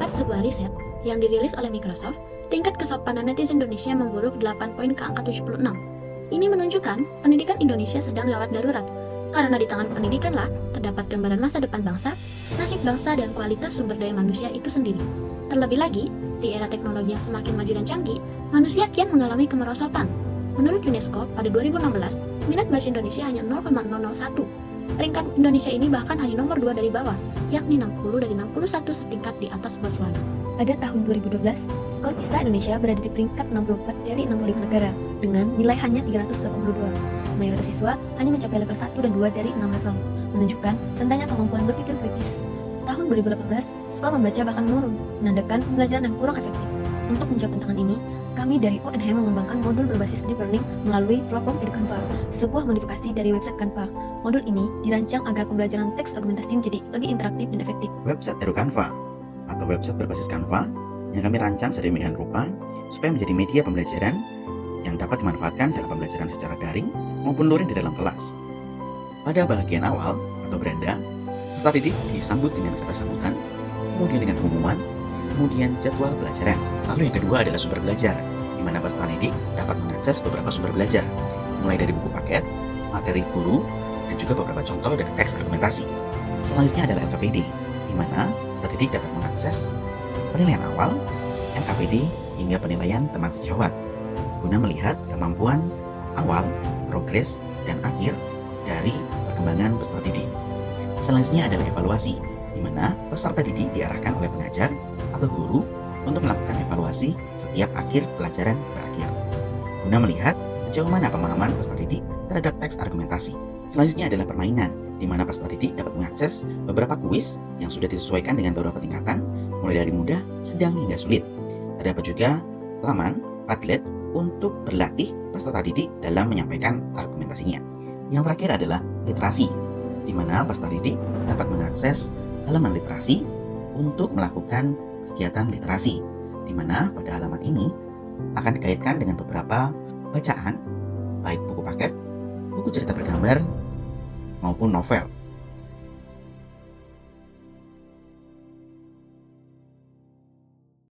Menurut sebuah riset yang dirilis oleh Microsoft, tingkat kesopanan netizen Indonesia memburuk 8 poin ke angka 76. Ini menunjukkan pendidikan Indonesia sedang gawat darurat, karena di tangan pendidikanlah terdapat gambaran masa depan bangsa, nasib bangsa, dan kualitas sumber daya manusia itu sendiri. Terlebih lagi, di era teknologi yang semakin maju dan canggih, manusia kian mengalami kemerosotan. Menurut UNESCO, pada 2016, minat baca Indonesia hanya 0,001. Peringkat Indonesia ini bahkan hanya nomor 2 dari bawah, yakni 60 dari 61 setingkat di atas Botswana. Pada tahun 2012, skor PISA Indonesia berada di peringkat 64 dari 65 negara dengan nilai hanya 382. Mayoritas siswa hanya mencapai level 1 dan 2 dari 6 level, menunjukkan rendahnya kemampuan berpikir kritis. Tahun 2018, skor membaca bahkan menurun, menandakan pembelajaran yang kurang efektif. Untuk menjawab tantangan ini, kami dari UNHM mengembangkan modul berbasis deep learning melalui Platform EduCanva, sebuah modifikasi dari website Canva. Modul ini dirancang agar pembelajaran teks argumentasi menjadi lebih interaktif dan efektif. Website EduCanva atau website berbasis Canva yang kami rancang sedemikian rupa supaya menjadi media pembelajaran yang dapat dimanfaatkan dalam pembelajaran secara daring maupun luring di dalam kelas. Pada bagian awal atau beranda, peserta didik disambut dengan kata sambutan, kemudian dengan pengumuman, kemudian jadwal pelajaran. Lalu yang kedua adalah sumber belajar, di mana peserta didik dapat mengakses beberapa sumber belajar, mulai dari buku paket, materi guru, dan juga beberapa contoh dari teks argumentasi. Selanjutnya adalah LKPD, di mana peserta didik dapat mengakses penilaian awal, LKPD, hingga penilaian teman sejawat, guna melihat kemampuan awal, progres, dan akhir dari perkembangan peserta didik. Selanjutnya adalah evaluasi, di mana peserta didik diarahkan oleh pengajar atau guru untuk melakukan evaluasi setiap akhir pelajaran berakhir, guna melihat sejauh mana pemahaman peserta didik terhadap teks argumentasi. Selanjutnya adalah permainan, di mana peserta didik dapat mengakses beberapa kuis yang sudah disesuaikan dengan beberapa tingkatan, mulai dari mudah, sedang, hingga sulit. Terdapat juga laman Padlet untuk berlatih peserta didik dalam menyampaikan argumentasinya. Yang terakhir adalah literasi, di mana peserta didik dapat mengakses halaman literasi untuk melakukan kegiatan literasi, di mana pada halaman ini akan dikaitkan dengan beberapa bacaan, baik buku paket, buku cerita bergambar, maupun novel.